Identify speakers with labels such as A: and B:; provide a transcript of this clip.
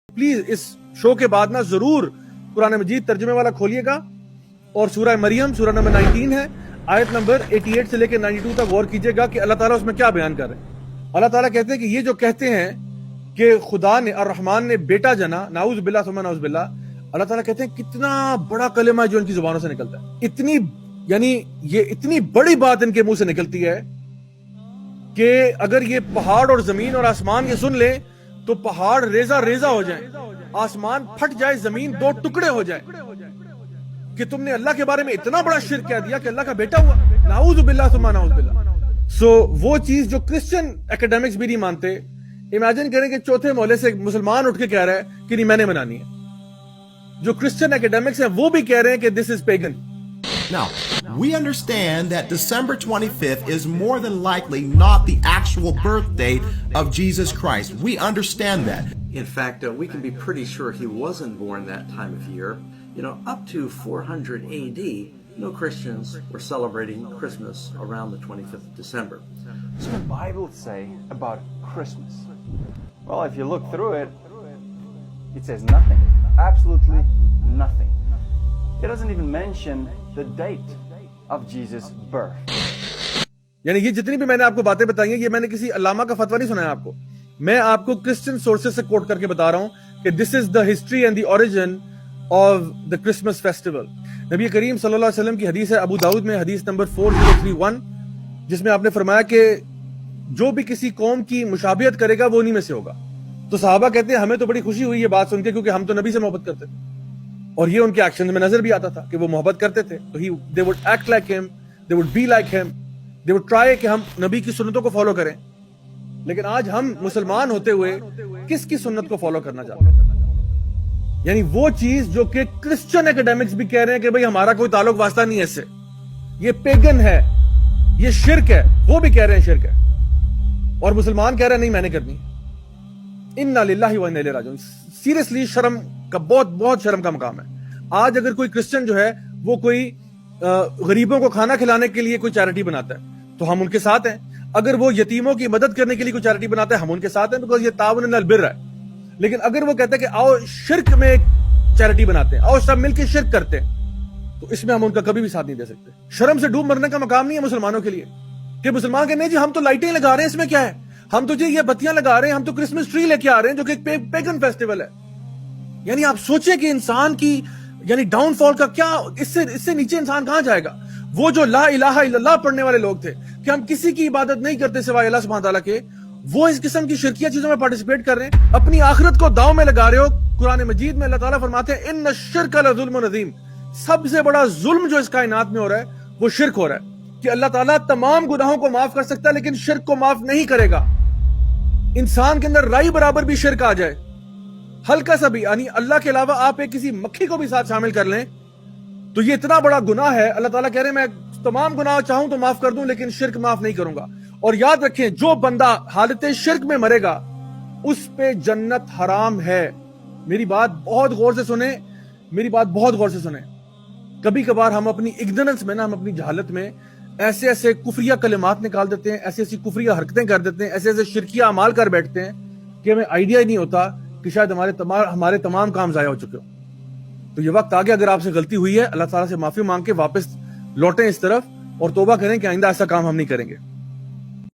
A: Please اس شو کے بعد نا ضرور قرآن مجید ترجمے والا کھولیے گا اور سورہ مریم سورہ نمبر 19 ہے آیت نمبر 88 سے لے کے 92 تک غور کیجئے گا کہ اللہ تعالیٰ اس میں کیا بیان کر رہے ہیں۔ اللہ تعالیٰ کہتے ہیں کہ یہ جو کہتے ہیں کہ خدا نے الرحمن نے بیٹا جنا، نعوذ باللہ ثم نعوذ باللہ، اللہ تعالیٰ کہتے ہیں کتنا بڑا کلمہ ہے جو ان کی زبانوں سے نکلتا ہے، اتنی بڑی بات ان کے منہ سے نکلتی ہے کہ اگر یہ پہاڑ اور زمین اور آسمان یہ سن لیں تو پہاڑ ریزہ ریزہ ہو جائیں، آسمان پھٹ جائے، زمین دو ٹکڑے ہو جائے کہ تم نے اللہ کے بارے میں اتنا بڑا شرک کہہ دیا کہ اللہ کا بیٹا ہوا، نعوذ باللہ ثم نعوذ باللہ۔ سو وہ چیز جو کرسچن اکیڈمکس بھی نہیں مانتے، امیجن کریں کہ چوتھے محلے سے ایک مسلمان اٹھ کے کہہ رہا ہے کہ نہیں میں نے منانی ہے۔ جو کرسچن اکیڈمکس ہیں وہ بھی کہہ رہے ہیں کہ this is pagan.
B: Now, we understand that December 25th is more than likely not the actual birth date of Jesus Christ. We understand that.
C: In fact, we can be pretty sure he wasn't born that time of year. You know, up to 400 AD, no Christians were celebrating Christmas around the 25th of December.
D: What's the Bible say about Christmas? Well, if you look through it, it says nothing. Absolutely nothing. It doesn't even mention the date of Jesus' birth.
A: یعنی یہ جتنی بھی میں نے آپ کو باتیں بتائی ہیں یہ میں نے کسی علامہ کا فتویٰ نہیں سنایا آپ کو، میں آپ کو کرسچن سورسز سے کوٹ کر کے بتا رہا ہوں کہ this is the history and the origin of the Christmas festival. نبی کریم صلی اللہ علیہ وسلم کی حدیث ہے ابو داؤد میں، حدیث نمبر 4031، جس میں آپ نے فرمایا کہ جو بھی کسی قوم کی مشابہت کرے گا وہ انہی میں سے ہوگا۔ تو صحابہ کہتے ہیں ہمیں تو بڑی خوشی ہوئی یہ بات سن کے کیونکہ ہم تو نبی سے محبت کرتے تھے، اور یہ ان کے ایکشن میں نظر بھی آتا تھا کہ وہ محبت کرتے تھے، تو they would act like him, they would be like him, they would try کہ ہم نبی کی سنتوں کو فالو کریں۔ لیکن آج ہم مسلمان ہوتے ہوئے کس کی سنت کو فالو کرنا چاہتے ہیں؟ یعنی وہ چیز جو کہ کرسچن اکیڈمکس بھی کہہ رہے ہیں کہ بھئی ہمارا کوئی تعلق واسطہ نہیں ہے اس سے، یہ پیگن ہے، یہ شرک ہے، وہ بھی کہہ رہے ہیں شرک ہے، اور مسلمان کہہ رہے ہیں نہیں میں نے کرنی۔ انا للہ و انا الیہ راجعون۔ سیریسلی شرم کا بہت شرم کا مقام ہے۔ آج اگر کوئی کرسچن جو ہے وہ کوئی غریبوں کو کھانا کھلانے کے لیے کوئی چیریٹی بناتا ہے تو ہم ان کے ساتھ ہیں، اگر وہ یتیموں کی مدد کرنے کے لیے کوئی چیریٹی بناتا ہے ہم ان کے ساتھ ہیں، بیکاز یہ تعاون علی البر ہے۔ لیکن اگر وہ کہتا ہے کہ آؤ شرک میں ایک چیریٹی بناتے ہیں، آؤ سب مل کے شرک کرتے ہیں، تو اس میں ہم ان کا کبھی بھی ساتھ نہیں دے سکتے۔ شرم سے ڈوب مرنے کا مقام نہیں ہے مسلمانوں کے لیے کہ مسلمان کہ نہیں جی ہم تو لائٹیں لگا رہے ہیں، اس میں کیا ہے، ہم تو جی یہ بتیاں لگا رہے ہیں، ہم تو کرسمس ٹری لے کے آ رہے ہیں جو کہ ایک پیگن فیسٹیول ہے۔ یعنی آپ سوچیں کہ انسان کی یعنی ڈاؤن فال کا کیا، اس سے نیچے انسان کہاں جائے گا۔ وہ جو لا الہ الا اللہ پڑھنے والے لوگ تھے کہ ہم کسی کی عبادت نہیں کرتے سوائے اللہ سبحانہ تعالیٰ کے، وہ اس قسم کی شرکیہ چیزوں میں پارٹیسپیٹ کر رہے ہیں، اپنی آخرت کو داؤ میں لگا رہے ہو۔ قرآن مجید میں اللہ تعالیٰ فرماتے ہیں ان الشرک لظلم عظیم، سب سے بڑا ظلم جو اس کائنات میں ہو رہا ہے وہ شرک ہو رہا ہے، کہ اللہ تعالیٰ تمام گناہوں کو معاف کر سکتا ہے لیکن شرک کو معاف نہیں کرے گا۔ انسان کے اندر رائی برابر بھی شرک آ جائے، ہلکا سا بھی، یعنی اللہ کے علاوہ آپ ایک کسی مکھی کو بھی ساتھ شامل کر لیں تو یہ اتنا بڑا گناہ ہے۔ اللہ تعالیٰ کہہ رہے ہیں میں تمام گناہ چاہوں تو معاف کر دوں لیکن شرک معاف نہیں کروں گا۔ اور یاد رکھیں جو بندہ حالت شرک میں مرے گا اس پہ جنت حرام ہے۔ میری بات بہت غور سے سنیں، کبھی کبھار ہم اپنی اگنورنس میں نا، ہم اپنی جہالت میں ایسے کفریہ کلمات نکال دیتے ہیں، ایسی کفریہ حرکتیں کر دیتے ہیں، ایسے شرکیہ اعمال کر بیٹھتے ہیں کہ ہمیں آئیڈیا ہی نہیں ہوتا کہ شاید ہمارے تمام کام ضائع ہو چکے ہو۔ تو یہ وقت آگے اگر آپ سے غلطی ہوئی ہے اللہ تعالیٰ سے معافی مانگ کے واپس لوٹیں اس طرف اور توبہ کریں کہ آئندہ ایسا کام ہم نہیں کریں گے۔